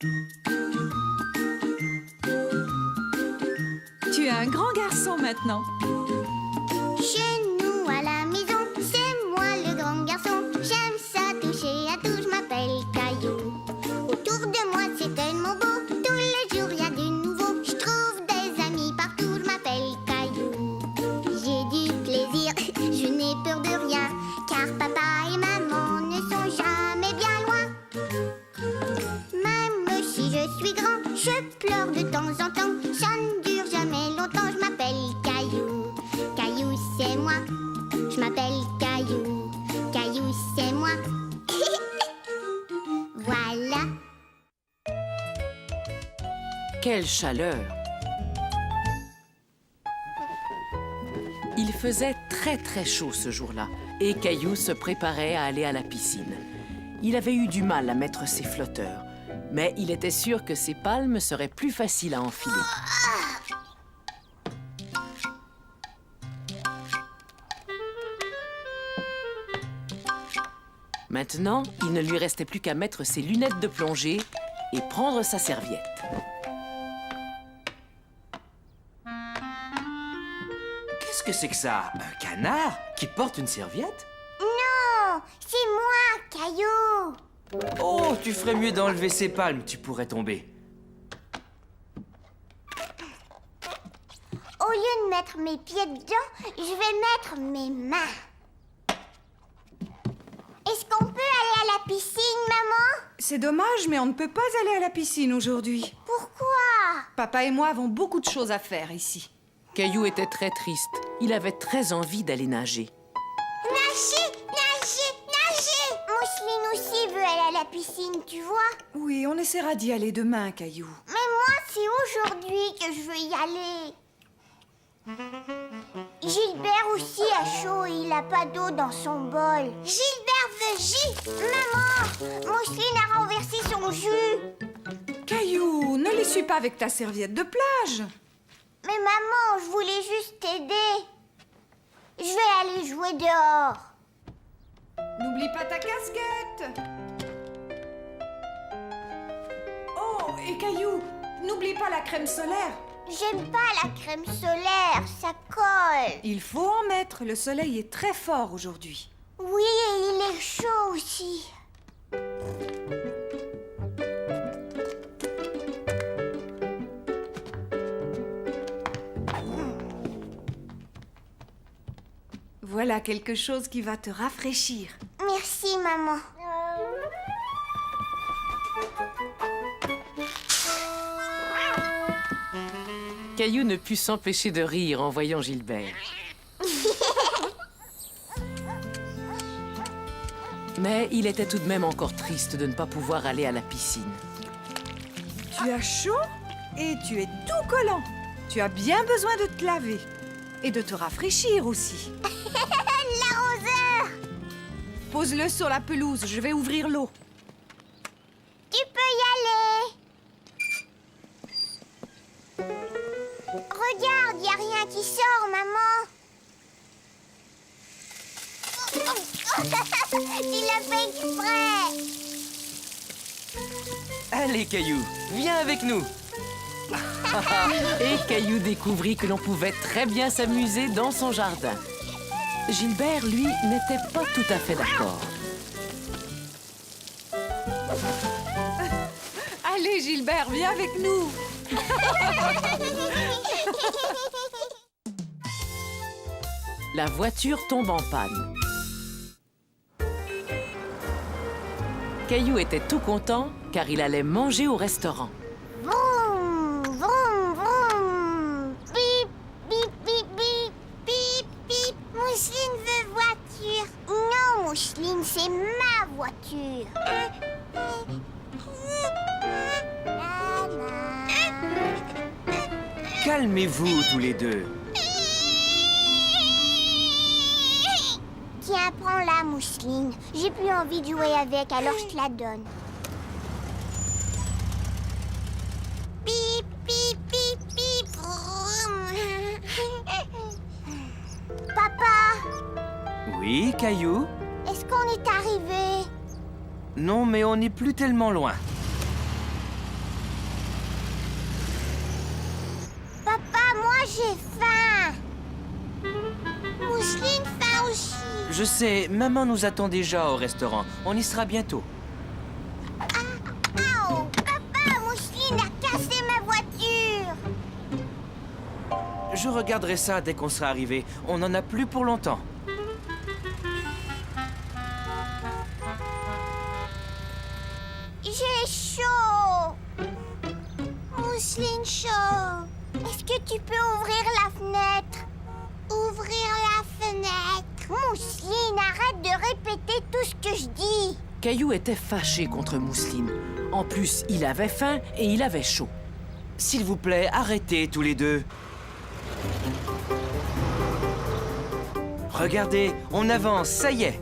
Tu es un grand garçon maintenant. Chez nous à la maison, c'est moi le grand garçon. J'aime ça toucher à tout, je m'appelle Caillou. Autour de moi c'est tellement beau, tous les jours y a du nouveau. Je trouve des amis partout, je m'appelle Caillou. J'ai du plaisir, je n'ai peur de rien, car papa et maman ne sont jamais bien loin. Même si je suis grand, je pleure de temps en temps. Ça ne dure jamais longtemps, je m'appelle Caillou. Caillou, c'est moi. Je m'appelle Caillou. Caillou, c'est moi. Voilà. Quelle chaleur! Il faisait très chaud ce jour-là et Caillou se préparait à aller à la piscine. Il avait eu du mal à mettre ses flotteurs, mais il était sûr que ses palmes seraient plus faciles à enfiler. Maintenant, il ne lui restait plus qu'à mettre ses lunettes de plongée et prendre sa serviette. Qu'est-ce que c'est que ça? Un canard qui porte une serviette? Non, c'est moi, Caillou. Oh, tu ferais mieux d'enlever ces palmes, tu pourrais tomber. Au lieu de mettre mes pieds dedans, je vais mettre mes mains. Est-ce qu'on peut aller à la piscine, maman? C'est dommage, mais on ne peut pas aller à la piscine aujourd'hui. Pourquoi? Papa et moi avons beaucoup de choses à faire ici. Caillou était très triste. Il avait très envie d'aller nager. Nager, nager, nager! Mousseline aussi veut aller à la piscine, tu vois? Oui, on essaiera d'y aller demain, Caillou. Mais moi, c'est aujourd'hui que je veux y aller. Gilbert aussi a chaud et il a pas d'eau dans son bol. Gilbert veut jus! Maman, Mousseline a renversé son jus. Caillou, ne l'essuie pas avec ta serviette de plage. Mais maman, je voulais juste t'aider. Je vais aller jouer dehors. N'oublie pas ta casquette. Oh, et Caillou, n'oublie pas la crème solaire. J'aime pas la crème solaire, ça colle. Il faut en mettre, le soleil est très fort aujourd'hui. Oui, et il est chaud aussi. Voilà quelque chose qui va te rafraîchir. Merci, maman. Caillou ne put s'empêcher de rire en voyant Gilbert. Mais il était tout de même encore triste de ne pas pouvoir aller à la piscine. Tu as chaud et tu es tout collant. Tu as bien besoin de te laver et de te rafraîchir aussi. L'arroseur! Pose-le sur la pelouse, je vais ouvrir l'eau. Tu peux y aller. Regarde, y a rien qui sort, maman. Tu l'as fait exprès. Allez, Caillou, viens avec nous. Et Caillou découvrit que l'on pouvait très bien s'amuser dans son jardin. Gilbert, lui, n'était pas tout à fait d'accord. Allez, Gilbert, viens avec nous. La voiture tombe en panne. Caillou était tout content car il allait manger au restaurant. Vroom, vroom, vroom. Bip, bip, bip, bip, bip, bip. Mousseline veut voiture. Non, Mousseline, c'est ma voiture. Calmez-vous tous les deux. Tiens, prends-la, Mousseline. J'ai plus envie de jouer avec, alors je te la donne. Pip, pip, pip, pip. Vroom. Papa, Oui, Caillou? est-ce qu'on est arrivé? Non, mais on n'est plus tellement loin. j'ai faim. Mousseline faim aussi. Je sais, maman nous attend déjà au restaurant. On y sera bientôt. Oh, papa, Mousseline a cassé ma voiture. Je regarderai ça dès qu'on sera arrivé. On n'en a plus pour longtemps. J'ai chaud. Mousseline chaud. Est-ce que tu peux ouvrir la fenêtre? Ouvrir la fenêtre. Mousseline, arrête de répéter tout ce que je dis. Caillou était fâché contre Mousseline. En plus, il avait faim et il avait chaud. S'il vous plaît, arrêtez tous les deux. Regardez, on avance, ça y est.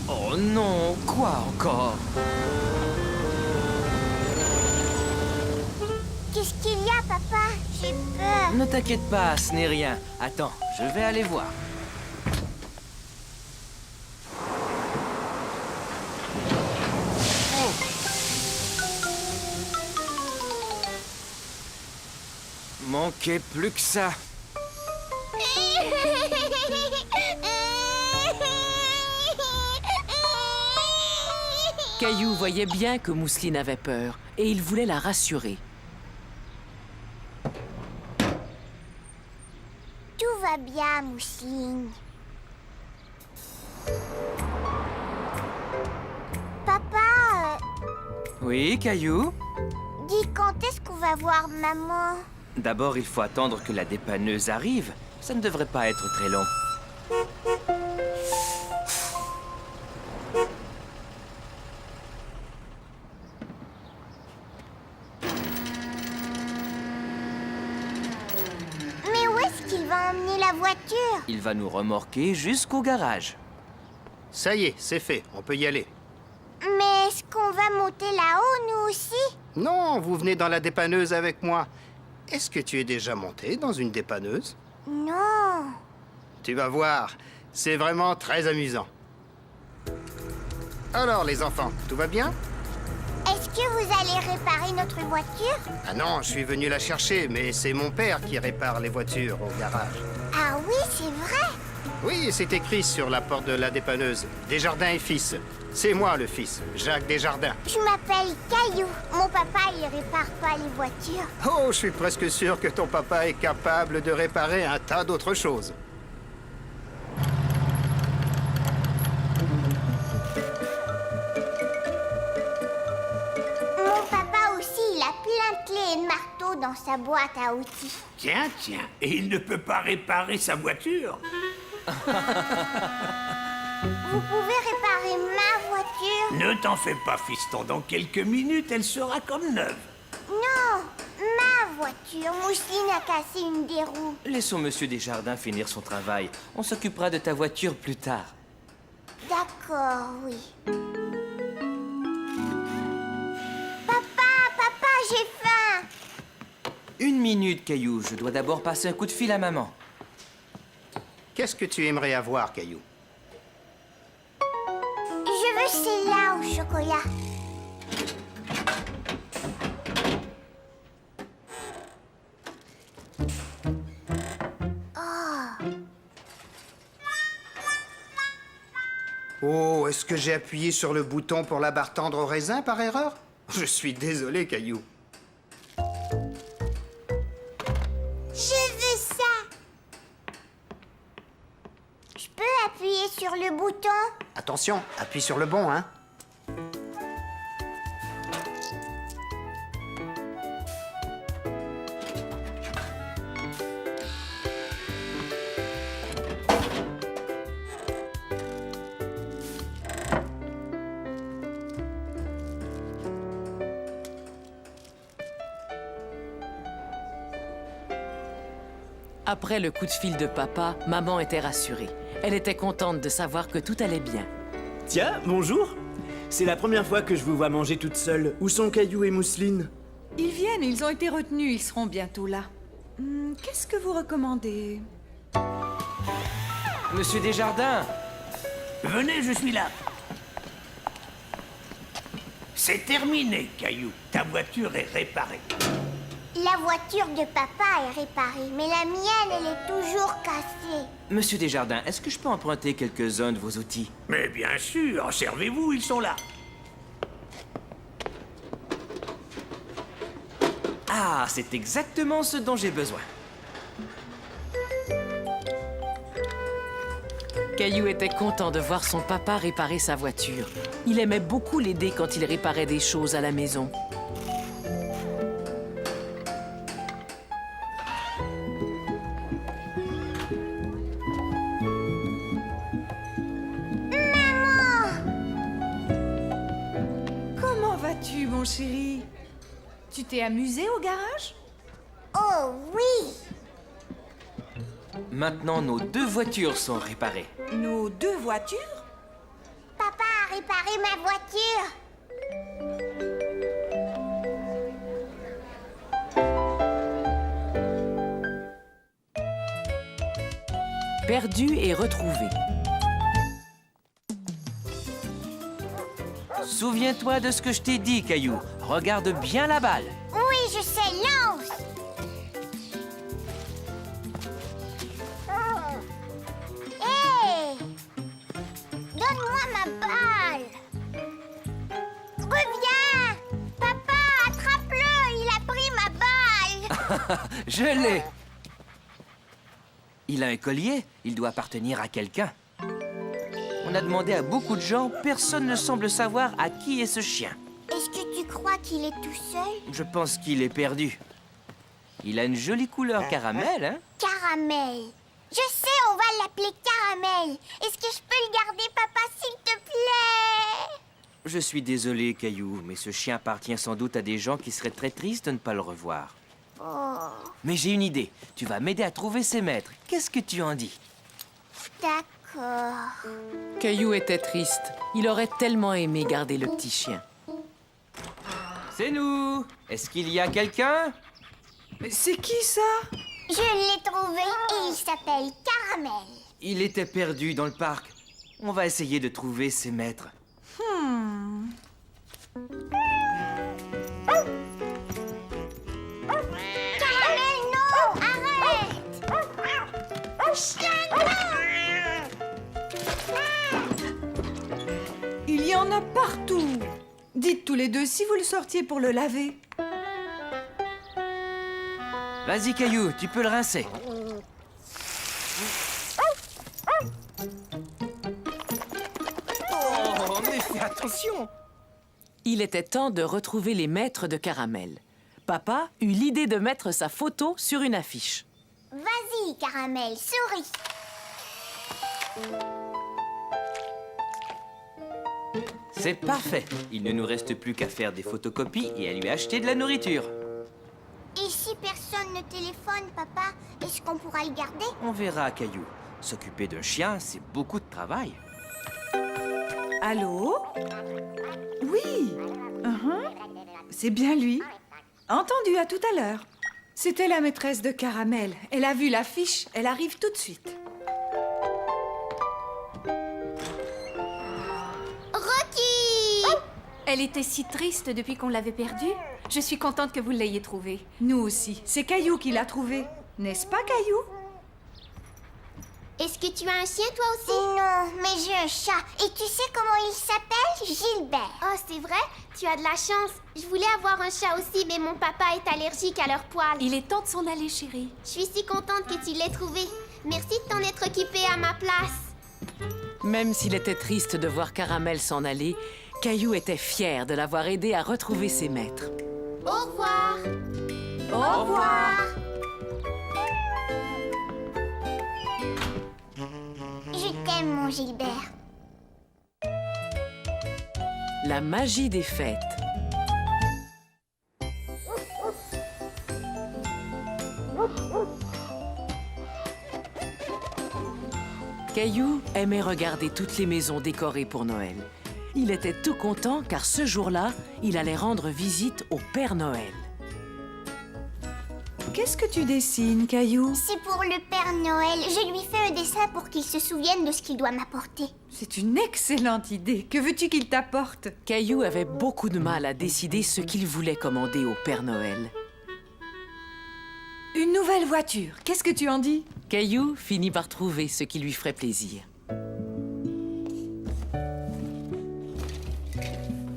Oh non, quoi encore? Qu'est-ce qu'il y a, papa? J'ai peur. Ne t'inquiète pas, ce n'est rien. Attends, je vais aller voir. Manquait plus que ça. Caillou voyait bien que Mousseline avait peur et il voulait la rassurer. Tout va bien, Mousseline. Papa, Oui, Caillou? dis quand est-ce qu'on va voir maman? D'abord, il faut attendre que la dépanneuse arrive. Ça ne devrait pas être très long. Mais où est-ce qu'il va emmener la voiture? Il va nous remorquer jusqu'au garage. Ça y est, c'est fait, on peut y aller. Mais est-ce qu'on va monter là-haut, nous aussi? Non, vous venez dans la dépanneuse avec moi. Est-ce que tu es déjà monté dans une dépanneuse? Non. Tu vas voir, c'est vraiment très amusant. Alors les enfants, tout va bien? Est-ce que vous allez réparer notre voiture? Ah non, je suis venu la chercher, mais c'est mon père qui répare les voitures au garage. Ah oui, c'est vrai. Oui, c'est écrit sur la porte de la dépanneuse. Desjardins et fils. C'est moi le fils, Jacques Desjardins. Je m'appelle Caillou. Mon papa, il répare pas les voitures. Oh, je suis presque sûr que ton papa est capable de réparer un tas d'autres choses. Mon papa aussi, il a plein de clés et de marteaux dans sa boîte à outils. Tiens, et il ne peut pas réparer sa voiture? Vous pouvez réparer ma voiture? Ne t'en fais pas, fiston. Dans quelques minutes, elle sera comme neuve. Non, ma voiture. Mousseline a cassé une des roues. Laissons Monsieur Desjardins finir son travail. On s'occupera de ta voiture plus tard. D'accord, oui. Papa, j'ai faim. 1 minute, Caillou. Je dois d'abord passer un coup de fil à maman. Qu'est-ce que tu aimerais avoir, Caillou? Je veux celle-là au chocolat. Oh, est-ce que j'ai appuyé sur le bouton pour la barre tendre au raisin par erreur? Je suis désolé, Caillou. Je veux ça. Je peux appuyer sur le bouton? Attention, appuie sur le bon, hein? Après le coup de fil de papa, maman était rassurée. Elle était contente de savoir que tout allait bien. Tiens, bonjour. C'est la première fois que je vous vois manger toute seule. Où sont Caillou et Mousseline? Ils viennent, ils ont été retenus, ils seront bientôt là. Qu'est-ce que vous recommandez? Monsieur Desjardins! Venez, je suis là. C'est terminé, Caillou. Ta voiture est réparée. La voiture de papa est réparée, mais la mienne, elle est toujours cassée. Monsieur Desjardins, est-ce que je peux emprunter quelques-uns de vos outils? Mais bien sûr, servez-vous, ils sont là. Ah, c'est exactement ce dont j'ai besoin. Caillou était content de voir son papa réparer sa voiture. Il aimait beaucoup l'aider quand il réparait des choses à la maison. Comment vas-tu, mon chéri? Tu t'es amusé au garage? Oh oui! Maintenant, nos 2 voitures sont réparées. Nos 2 voitures? Papa a réparé ma voiture. Perdu et retrouvé. Souviens-toi de ce que je t'ai dit, Caillou. Regarde bien la balle. Oui, je sais, lance! Hé! Donne-moi ma balle! Reviens! Papa, attrape-le! Il a pris ma balle! Je l'ai. Il a un collier. Il doit appartenir à quelqu'un. On a demandé à beaucoup de gens. Personne ne semble savoir à qui est ce chien. Est-ce que tu crois qu'il est tout seul? Je pense qu'il est perdu. Il a une jolie couleur caramel, hein? Caramel. Je sais, on va l'appeler Caramel. Est-ce que je peux le garder, papa, s'il te plaît? Je suis désolé, Caillou, mais ce chien appartient sans doute à des gens qui seraient très tristes de ne pas le revoir. Oh, Mais j'ai une idée. Tu vas m'aider à trouver ses maîtres. Qu'est-ce que tu en dis? d'accord. Caillou était triste. Il aurait tellement aimé garder le petit chien. C'est nous. Est-ce qu'il y a quelqu'un? Mais c'est qui ça? Je l'ai trouvé et il s'appelle Caramel. Il était perdu dans le parc. On va essayer de trouver ses maîtres. Caramel, non! Arrête! Chien, Il y en a partout. Dites tous les 2 si vous le sortiez pour le laver. Vas-y, Caillou, tu peux le rincer. Oh, mais fais attention! Il était temps de retrouver les maîtres de Caramel. Papa eut l'idée de mettre sa photo sur une affiche. Vas-y, Caramel, souris. C'est parfait. Il ne nous reste plus qu'à faire des photocopies et à lui acheter de la nourriture. Et si personne ne téléphone, papa, est-ce qu'on pourra le garder? On verra, Caillou. S'occuper d'un chien, c'est beaucoup de travail. Allô? Oui. C'est bien lui. Entendu, à tout à l'heure. C'était la maîtresse de Caramel. Elle a vu l'affiche. Elle arrive tout de suite. Rocky! Elle était si triste depuis qu'on l'avait perdue. Je suis contente que vous l'ayez trouvée. Nous aussi. C'est Caillou qui l'a trouvé. N'est-ce pas, Caillou? Est-ce que tu as un chien, toi aussi? Non, mais j'ai un chat. Et tu sais comment il s'appelle? Gilbert. Oh, c'est vrai? Tu as de la chance. Je voulais avoir un chat aussi, mais mon papa est allergique à leurs poils. Il est temps de s'en aller, chérie. Je suis si contente que tu l'aies trouvé. Merci de t'en être occupée à ma place. Même s'il était triste de voir Caramel s'en aller, Caillou était fier de l'avoir aidé à retrouver ses maîtres. Au revoir. Au revoir. Je t'aime, mon Gilbert. La magie des fêtes. Caillou aimait regarder toutes les maisons décorées pour Noël. Il était tout content car ce jour-là, il allait rendre visite au Père Noël. Qu'est-ce que tu dessines, Caillou? C'est pour le Père Noël. Je lui fais un dessin pour qu'il se souvienne de ce qu'il doit m'apporter. C'est une excellente idée. Que veux-tu qu'il t'apporte? Caillou avait beaucoup de mal à décider ce qu'il voulait commander au Père Noël. Une nouvelle voiture. Qu'est-ce que tu en dis? Caillou finit par trouver ce qui lui ferait plaisir.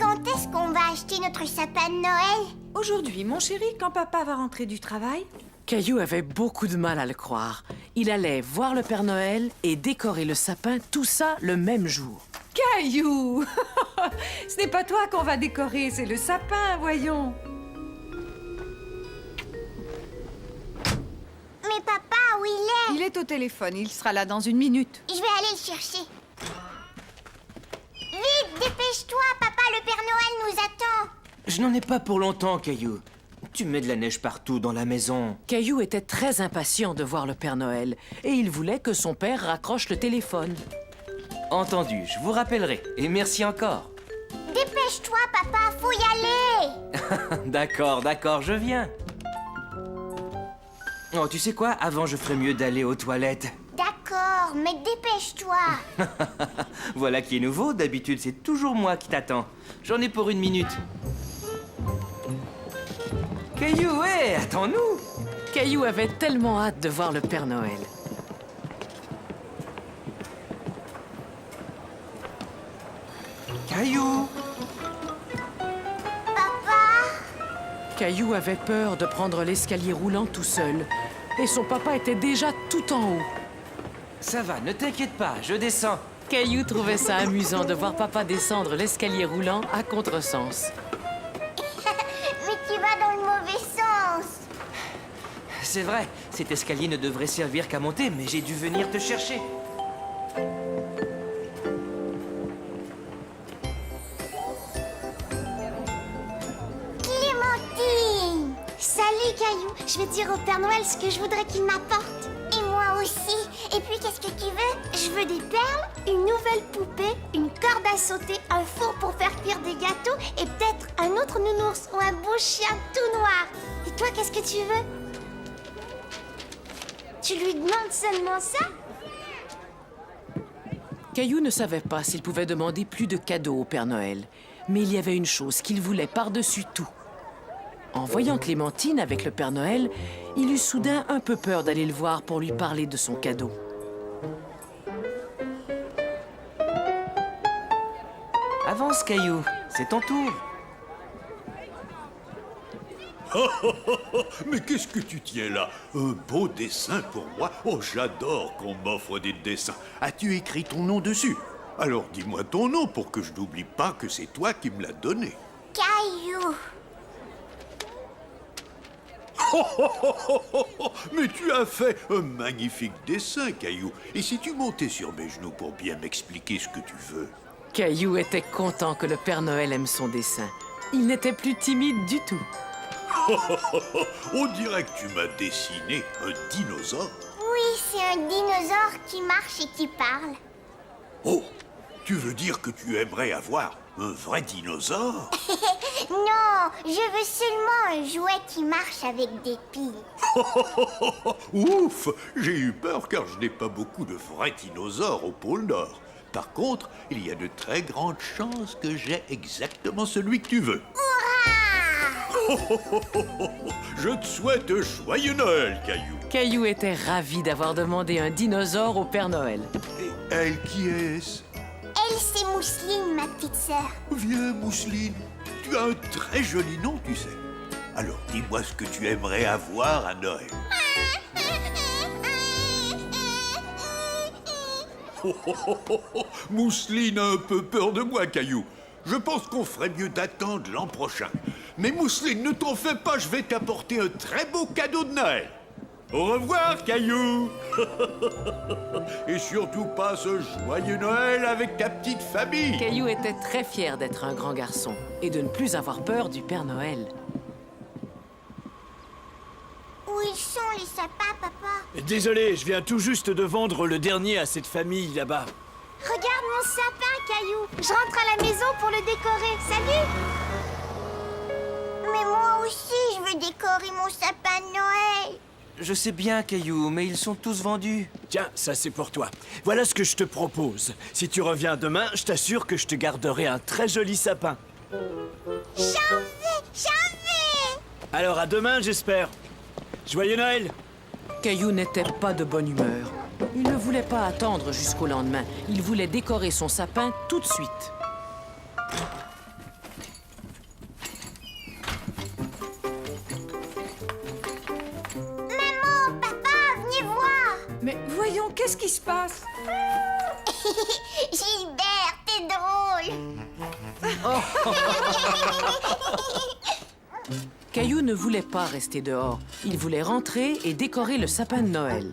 Quand est-ce qu'on va acheter notre sapin de Noël? Aujourd'hui, mon chéri, quand papa va rentrer du travail? Caillou avait beaucoup de mal à le croire. Il allait voir le Père Noël et décorer le sapin, tout ça le même jour. Caillou! Ce n'est pas toi qu'on va décorer, c'est le sapin, voyons. Mais papa, où il est? Il est au téléphone, il sera là dans une minute. Je vais aller le chercher. Vite, dépêche-toi, papa, le Père Noël nous attend. Je n'en ai pas pour longtemps, Caillou. Tu mets de la neige partout dans la maison. Caillou était très impatient de voir le Père Noël et il voulait que son père raccroche le téléphone. Entendu, je vous rappellerai. Et merci encore. Dépêche-toi, papa, faut y aller. D'accord, je viens. Oh, tu sais quoi? Avant, je ferais mieux d'aller aux toilettes. D'accord, mais dépêche-toi. Voilà qui est nouveau. D'habitude, c'est toujours moi qui t'attends. J'en ai pour 1 minute. Caillou, ouais, attends-nous. Caillou avait tellement hâte de voir le Père Noël. Caillou. Caillou avait peur de prendre l'escalier roulant tout seul. Et son papa était déjà tout en haut. Ça va, ne t'inquiète pas, je descends. Caillou trouvait ça amusant de voir papa descendre l'escalier roulant à contresens. Mais tu vas dans le mauvais sens. C'est vrai, cet escalier ne devrait servir qu'à monter, mais j'ai dû venir te chercher. Clémentine! Salut, Caillou. Je vais dire au Père Noël ce que je voudrais qu'il m'apporte. Et moi aussi. Et puis, qu'est-ce que tu veux? Je veux des perles, une nouvelle poupée, une corde à sauter, un four pour faire cuire des gâteaux et peut-être un autre nounours ou un beau chien tout noir. Et toi, qu'est-ce que tu veux? Tu lui demandes seulement ça? Caillou ne savait pas s'il pouvait demander plus de cadeaux au Père Noël. Mais il y avait une chose qu'il voulait par-dessus tout. En voyant Clémentine avec le Père Noël, il eut soudain un peu peur d'aller le voir pour lui parler de son cadeau. Avance, Caillou, c'est ton tour. Mais qu'est-ce que tu tiens là? Un beau dessin pour moi? Oh, j'adore qu'on m'offre des dessins. As-tu écrit ton nom dessus? Alors dis-moi ton nom pour que je n'oublie pas que c'est toi qui me l'as donné. Caillou! Mais tu as fait un magnifique dessin, Caillou. Et si tu montais sur mes genoux pour bien m'expliquer ce que tu veux? Caillou était content que le Père Noël aime son dessin. Il n'était plus timide du tout. On dirait que tu m'as dessiné un dinosaure. Oui, c'est un dinosaure qui marche et qui parle. Oh, tu veux dire que tu aimerais avoir un vrai dinosaure? Non, je veux seulement un jouet qui marche avec des piles. Ouf, j'ai eu peur car je n'ai pas beaucoup de vrais dinosaures au pôle Nord. Par contre, il y a de très grandes chances que j'ai exactement celui que tu veux. Je te souhaite un joyeux Noël, Caillou. Caillou était ravi d'avoir demandé un dinosaure au Père Noël. Et elle, qui est-ce? Elle, c'est Mousseline, ma petite sœur. Viens, Mousseline. Tu as un très joli nom, tu sais. Alors, dis-moi ce que tu aimerais avoir à Noël. Mousseline a un peu peur de moi, Caillou. Je pense qu'on ferait mieux d'attendre l'an prochain. Mais Mousseline, ne t'en fais pas, je vais t'apporter un très beau cadeau de Noël. Au revoir, Caillou. Et surtout passe un joyeux Noël avec ta petite famille. Caillou était très fier d'être un grand garçon et de ne plus avoir peur du Père Noël. Où ils sont, les sapins, papa? Désolé, je viens tout juste de vendre le dernier à cette famille là-bas. Regarde mon sapin, Caillou. Je rentre à la maison pour le décorer. Salut! Mais moi aussi, je veux décorer mon sapin de Noël. Je sais bien, Caillou, mais ils sont tous vendus. Tiens, ça c'est pour toi. Voilà ce que je te propose. Si tu reviens demain, je t'assure que je te garderai un très joli sapin. J'en veux. Alors à demain, j'espère. Joyeux Noël! Caillou n'était pas de bonne humeur. Il ne voulait pas attendre jusqu'au lendemain. Il voulait décorer son sapin tout de suite. Maman, papa, venez voir. Mais voyons, qu'est-ce qui se passe? Gilbert, t'es drôle. Caillou ne voulait pas rester dehors. Il voulait rentrer et décorer le sapin de Noël.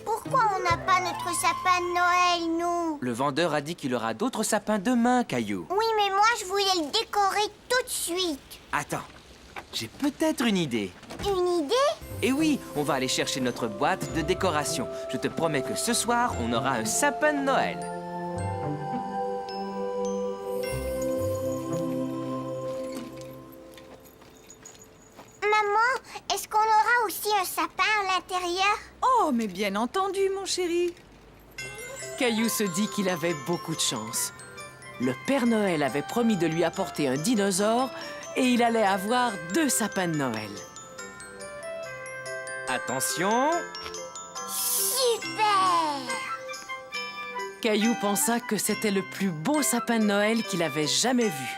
Pourquoi on n'a pas notre sapin de Noël, nous? Le vendeur a dit qu'il aura d'autres sapins demain, Caillou. Oui, mais moi, je voulais le décorer tout de suite. Attends, j'ai peut-être une idée. Une idée? Et oui, on va aller chercher notre boîte de décoration. Je te promets que ce soir, on aura un sapin de Noël. Maman, est-ce qu'on aura aussi un sapin à l'intérieur? Oh, mais bien entendu, mon chéri. Caillou se dit qu'il avait beaucoup de chance. Le Père Noël avait promis de lui apporter un dinosaure et il allait avoir 2 sapins de Noël. Attention. Super! Caillou pensa que c'était le plus beau sapin de Noël qu'il avait jamais vu.